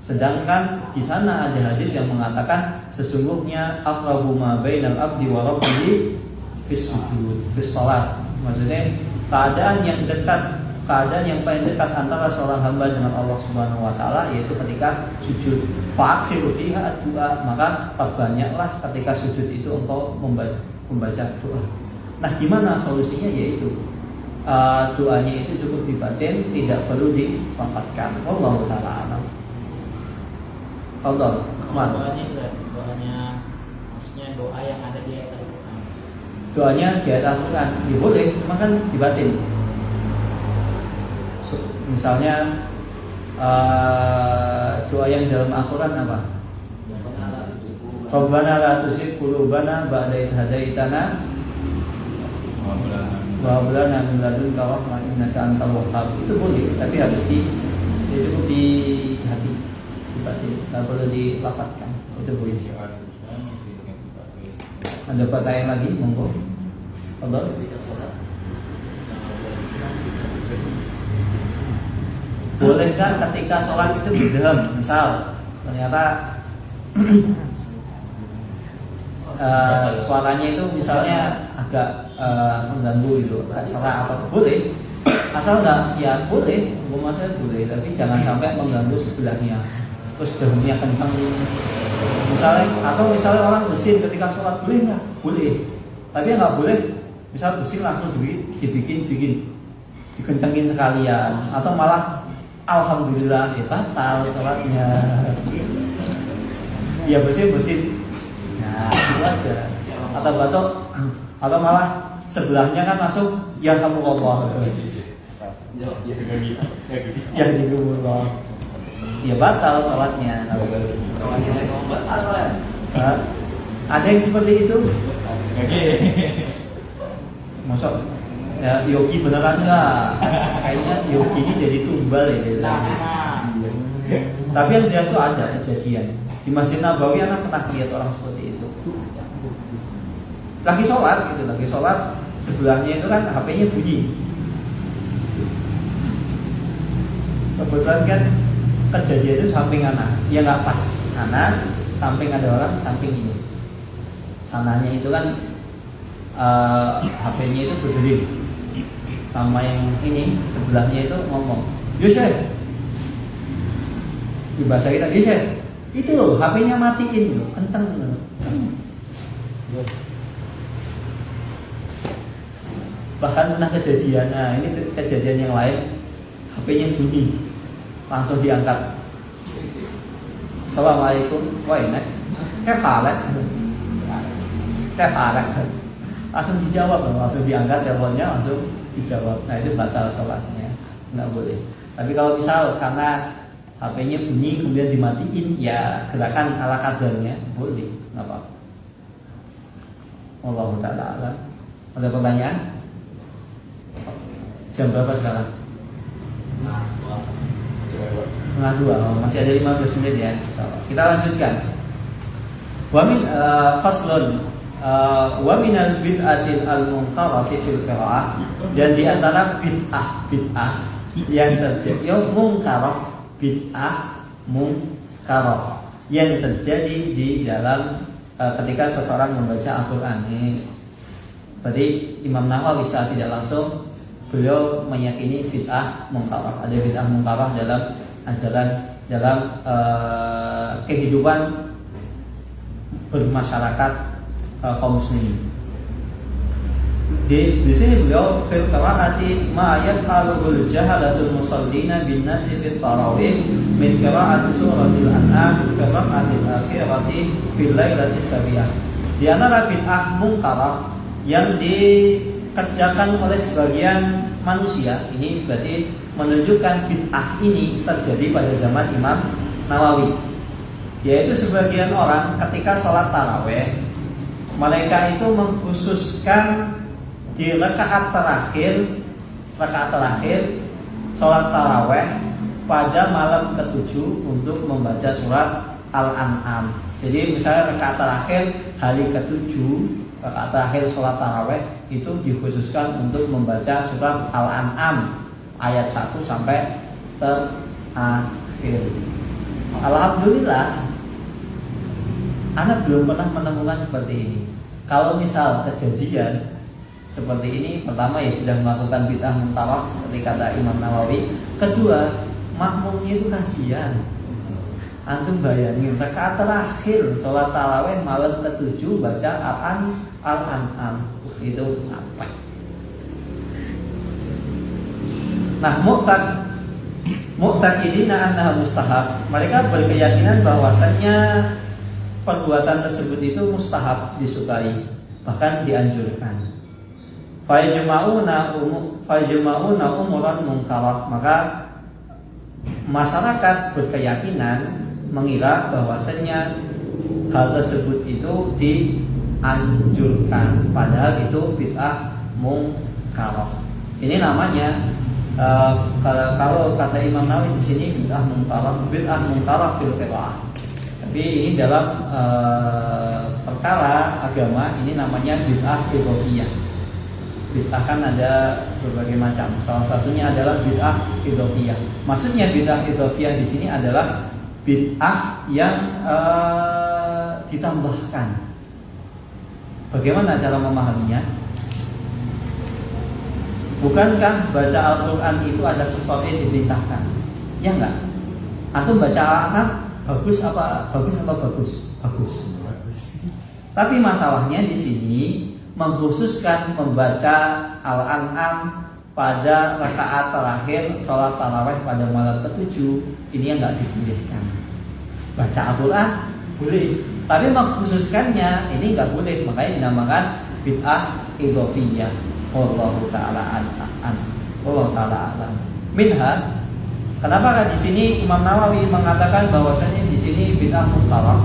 Speaker 1: Sedangkan di sana ada hadis yang mengatakan sesungguhnya aqrabu ma bainal abdi wa rabbihi fis sujud, fis shalah. Maksudnya keadaan yang dekat, keadaan yang paling dekat antara seorang hamba dengan Allah Subhanahu wa taala yaitu ketika sujud. Fa'aksiru fiha doa, maka perbanyaklah ketika sujud itu engkau membaca doa. Nah, gimana solusinya? Yaitu doanya itu cukup dibatin, tidak perlu dilafadzkan. Wallahu taala alam. Allah,
Speaker 3: doanya juga doanya, maksudnya doa yang ada di ayat Al-Quran.
Speaker 1: Doanya di ayat Al-Quran, ya boleh, cuma kan dibatin. Misalnya doa yang dalam Al-Quran apa? Rabbana la tuzigh qulubana ba'da idh hadaitana wa hab lana min ladunka rahmah innaka antal wahhab. Itu boleh, tapi harus cukup di hati. Tidak perlu dilafadzkan. Itu boleh. Ada pertanyaan lagi, monggo. Allah. Bolehkah ketika sholat itu bid'ah? Misal ternyata suaranya itu misalnya agak mengganggu itu, salah apa boleh? Asal enggak, ya boleh, maksudnya boleh, tapi jangan sampai mengganggu sebelahnya. Terus dahumnya kencang misalnya, atau misalnya orang bersin ketika sholat, boleh nggak? Boleh, tapi nggak boleh misal bersin langsung dibikin dikencengin sekalian, atau malah alhamdulillah batal sholatnya. Ya bersin nah itu aja, atau batuk, atau malah sebelahnya kan masuk ya kamu Allah ya Allah, ya batal sholatnya. Ada yang seperti itu? Masuk ya, yogi beneran enggak? Kayaknya yogi ini jadi tumbal ya. Tapi yang jelas itu ada kejadian di Masjid Nabawi. Anak pernah lihat orang seperti itu. Lagi sholat, sebelahnya itu kan HP-nya bunyi. Kebetulan kan kejadian itu samping anak, dia nggak pas. Anak samping ada orang, samping ini. Sananya itu kan HP-nya itu berdiri, sama yang ini sebelahnya itu ngomong, Yusuf, di bahasa kita, Yusuf, itu loh HP-nya matiin loh, kenceng loh. Bahkan pernah kejadian, nah ini kejadian yang lain, HP-nya bunyi, langsung diangkat. Assalamualaikum, wah enak, langsung dijawab, langsung diangkat teleponnya, langsung dijawab. Nah itu batal sholatnya, nggak boleh. Tapi kalau misal karena HP-nya bunyi kemudian dimatiin, ya gerakan ala kadarnya boleh, nggak apa-apa. Wallahu ta'ala alam. Ada pertanyaan? Jam berapa sekarang? Setengah dua. Masih ada 15 menit ya. Kita lanjutkan. Faslun wa minal bid'atil al-munkarati fil qira'ah, dan di antara bid'ah yang terjadi mungkarah yang terjadi di dalam ketika seseorang membaca Al-Qur'an. Ini berarti Imam Nawawi saat tidak langsung beliau meyakini bid'ah mungkarah. Ada bid'ah mungkarah dalam ajaran, dalam kehidupan bermasyarakat kaum muslimin. Di sini beliau fil qira'ati ma yaf'aluhu al-jahalatul musallina bin nasi fit tarawih min qira'ati suratil an'am fi qira'atil akhirati fil lailatis sabiyah. Di antara bid'ah mungkarah yang dikerjakan oleh sebagian manusia, ini berarti menunjukkan bid'ah ini terjadi pada zaman Imam Nawawi. Yaitu sebagian orang ketika sholat taraweh, mereka itu mengkhususkan di rakaat terakhir sholat taraweh pada malam ke-7 untuk membaca surat Al-An'am. Jadi misalnya rakaat terakhir hari ke-7, rakaat terakhir sholat taraweh itu dikhususkan untuk membaca surat Al-An'am ayat 1 sampai terakhir. Alhamdulillah, anak belum pernah menemukan seperti ini. Kalau misal kejadian seperti ini, pertama ya sudah melakukan bid'ah mutlak seperti kata Imam Nawawi. Kedua, makmumnya itu kasihan. Antum bayangin rakaat terakhir sholat taraweh malam ke-7 baca Al-An'am, itu capek. Nah, mu'taqidina annaha mustahab. Mereka berkeyakinan bahwasannya perbuatan tersebut itu mustahab, disukai, bahkan dianjurkan. Fajma'una umuran munkarat. Maka masyarakat berkeyakinan mengira bahwasannya hal tersebut itu dianjurkan, padahal itu bid'ah munkarah. Ini namanya kalau kata Imam Nawawi di sini bid'ah munkarah fil qiraah. Tapi ini dalam perkara agama ini namanya bid'ah idhofiyah. Bid'ah kan ada berbagai macam. Salah satunya adalah bid'ah idhofiyah. Maksudnya bid'ah idhofiyah di sini adalah bid'ah yang ditambahkan. Bagaimana cara memahaminya? Bukankah baca Al-Quran itu ada sesuatu yang diperintahkan? Ya enggak? Antum baca Al-Quran bagus apa bagus? Bagus. Tapi masalahnya di sini mengkhususkan membaca Al-An'am pada rakaat terakhir sholat tarawih pada malam ke-7, ini yang enggak dibolehkan. Baca Al-Quran boleh, tapi mengkhususkannya ini enggak boleh, makanya dinamakan bid'ah idhofiyah. Wallahu ta'ala alam. Minha, kenapa kan di sini Imam Nawawi mengatakan bahwasanya di sini bid'ah munkarah?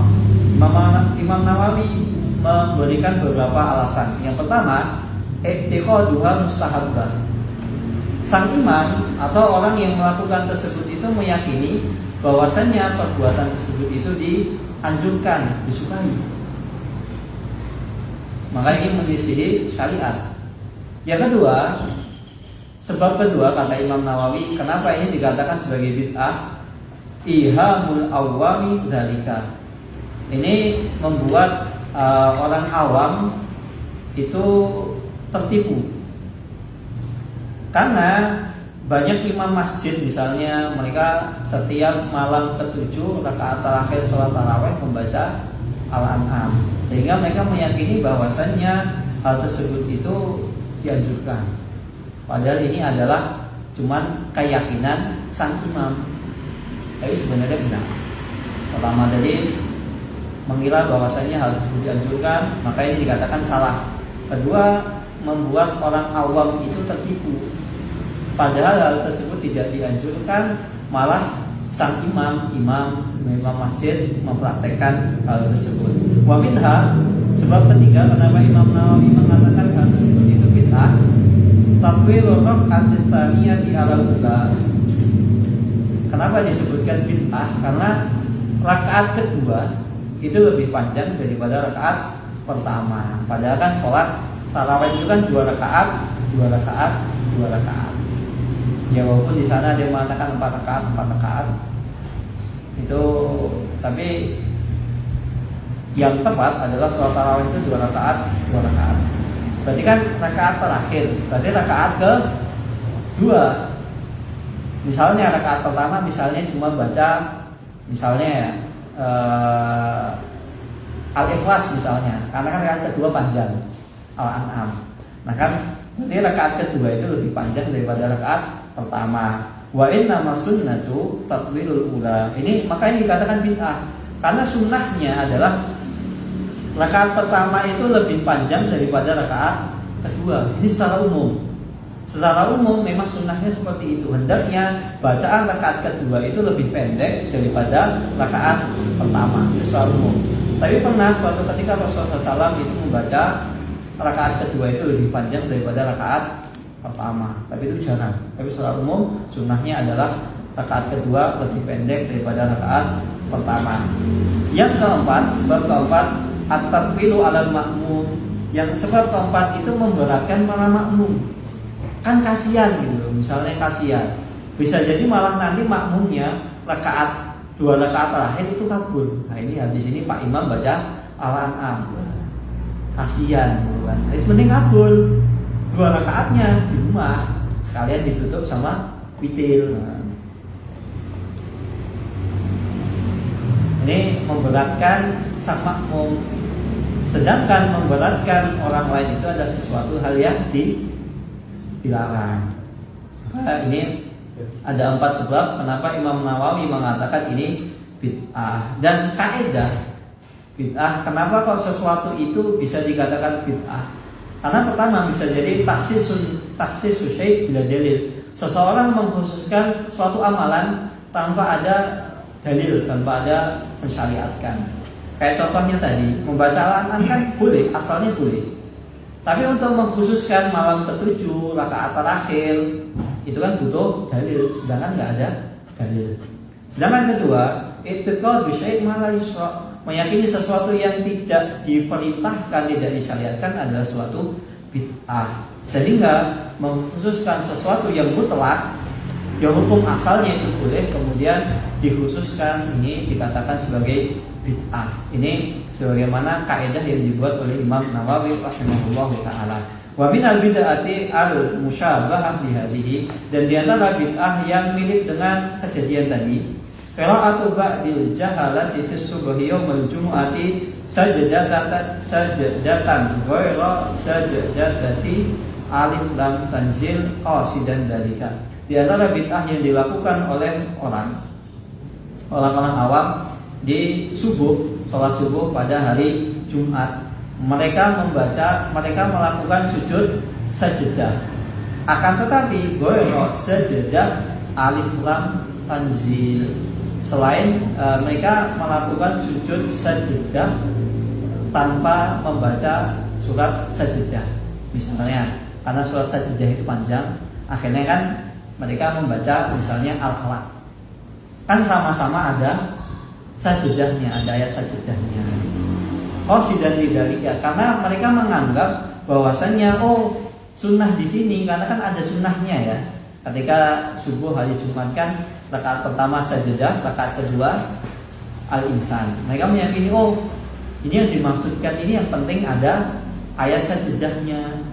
Speaker 1: Imam Nawawi memberikan beberapa alasan. Yang pertama, i'tiqaduha mustahabbah. Sang imam atau orang yang melakukan tersebut itu meyakini bahwasannya perbuatan tersebut itu dianjurkan, disukai. Maka ini menyisihi syariat. Yang kedua, sebab kedua kata Imam Nawawi, kenapa ini dikatakan sebagai bid'ah? Ihamul awwami dzalika. Ini membuat orang awam itu tertipu. Karena banyak imam masjid misalnya mereka setiap malam ke-7 rakaat terakhir sholat tarawih membaca Al-An'am, sehingga mereka meyakini bahwasannya hal tersebut itu dianjurkan. Padahal ini adalah cuman keyakinan sang imam. Tapi sebenarnya benar. Pertama tadi mengira bahwasannya hal tersebut dianjurkan, maka ini dikatakan salah. Kedua, membuat orang awam itu tertipu. Padahal hal tersebut tidak dianjurkan, malah sang imam masjid mempraktekkan hal tersebut. Wa minha, sebab ketiga kenapa Imam Nawawi mengatakan hal tersebut itu bid'ah, tatwilur rak'at tsaniyati 'alal ula. Kenapa disebutkan bid'ah? Karena rakaat kedua itu lebih panjang daripada rakaat pertama. Padahal kan sholat tarawih itu kan 2 rakaat. Ya walaupun di sana dia mengatakan 4 rakaat. Itu tapi yang tepat adalah sholat tarawih itu 2 rakaat. Berarti kan rakaat terakhir. Berarti rakaat ke-2. Misalnya rakaat pertama misalnya cuma baca misalnya Al-Ikhlas misalnya, karena kan rakaat kedua panjang Al-An'am. Nah kan berarti rakaat kedua itu lebih panjang daripada rakaat pertama. Wa inna masunnatu tatwilul ula. Ini makanya dikatakan bid'ah, karena sunnahnya adalah rakaat pertama itu lebih panjang daripada rakaat kedua. Ini secara umum. Secara umum memang sunnahnya seperti itu. Hendaknya bacaan rakaat kedua itu lebih pendek daripada rakaat pertama. Itu secara umum. Tapi pernah suatu ketika Rasulullah SAW itu membaca rakaat kedua itu lebih panjang daripada rakaat pertama. Tapi itu jarang. Tapi secara umum sunnahnya adalah rakaat kedua lebih pendek daripada rakaat pertama. Yang keempat, sebab keempat, at-tatwilu 'alal ma'mum. Yang sebab keempat itu memberatkan para makmum. Kan kasihan gitu, misalnya kasihan. Bisa jadi malah nanti makmumnya dua rakaat terakhir itu kabur. Nah ini habis ini Pak Imam baca Al-An'am. Kasihan gitu kan. Mending kabur. 2 rakaatnya di rumah sekalian ditutup sama witir. Nah, ini memberatkan sang makmum. Sedangkan memberatkan orang lain itu ada sesuatu hal yang dilarang. Nah, ini ada 4 sebab kenapa Imam Nawawi mengatakan ini bid'ah. Dan kaidah bid'ah, kenapa kok sesuatu itu bisa dikatakan bid'ah? Karena pertama bisa jadi takhsis syai' bila dalil. Seseorang mengkhususkan suatu amalan tanpa ada dalil, tanpa ada mensyariatkan. Kayak contohnya tadi, membaca Al-An'am kan boleh, asalnya boleh. Tapi untuk mengkhususkan malam ke-7 rakaat terakhir itu kan butuh dalil, sedangkan nggak ada dalil. Sedangkan kedua, i'tiqad bi syai' ma la yusra', meyakini sesuatu yang tidak diperintahkan, tidak disyariatkan adalah suatu bid'ah. Sehingga mengkhususkan sesuatu yang mutlak, yang hukum asalnya itu boleh, kemudian dikhususkan, ini dikatakan sebagai bid'ah. Ini sebagaimana kaidah yang dibuat oleh Imam Nawawi rahimahullahu taala. Wa minal bid'ati al-musyabahah bihadhihi, dan di antara bid'ah yang mirip dengan kejadian tadi, qira'atu ba'dil jahalati fi subhi yaumil jumu'ati sajdatan ghayra sajdati alif lam tanzil qasidan dalika. Di antara bid'ah yang dilakukan oleh orang-orang awam di sholat subuh pada hari Jumat, mereka melakukan sujud sajdah. Akan tetapi ghayra sajdah alif lam tanzil, selain mereka melakukan sujud sajdah tanpa membaca surat sajdah. Misalnya karena surat sajdah itu panjang, akhirnya kan mereka membaca misalnya Al-Alaq. Kan sama-sama ada sajdahnya, ada ayat sajdahnya. Qasidan lidzalika, karena mereka menganggap bahwasannya sunnah di sini, karena kan ada sunnahnya ya. Ketika subuh hari Jumat kan rakaat pertama sajdah, rakaat kedua al-insan. Mereka meyakini ini yang dimaksudkan, ini yang penting ada ayat sajdahnya.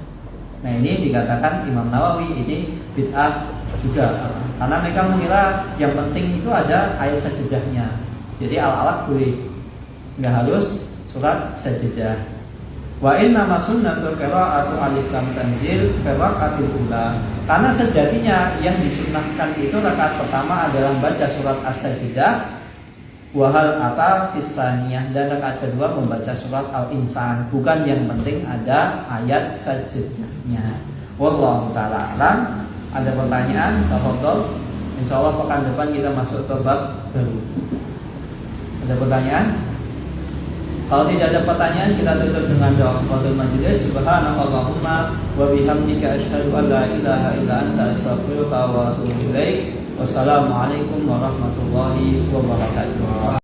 Speaker 1: Nah ini dikatakan Imam Nawawi ini bid'ah juga, karena mereka mengira yang penting itu ada ayat sajdahnya. Jadi Al-Alaq boleh, nggak harus surat sajdah. Wa inna ma sunnatul qira'atu alif lam tanzil fi raka'atil ula. Karena sejatinya yang disunnahkan itu rakaat pertama adalah baca surat as-sajdah, wa hal ata fis saniyah, dan rakaat kedua membaca surat al-insan. Bukan yang penting ada ayat sajdahnya. Wallahu ta'ala alam. Ada pertanyaan? Tafadhol. Insyaallah pekan depan kita masuk ke bab baru. Ada pertanyaan? Kalau tidak ada pertanyaan, kita tutup dengan doa qadul majlis. Subhanallahumma wa bihamdika asyhadu an la ilaha illa anta astaghfiruka wa atubu ilaik. Wassalamualaikum warahmatullahi wabarakatuh.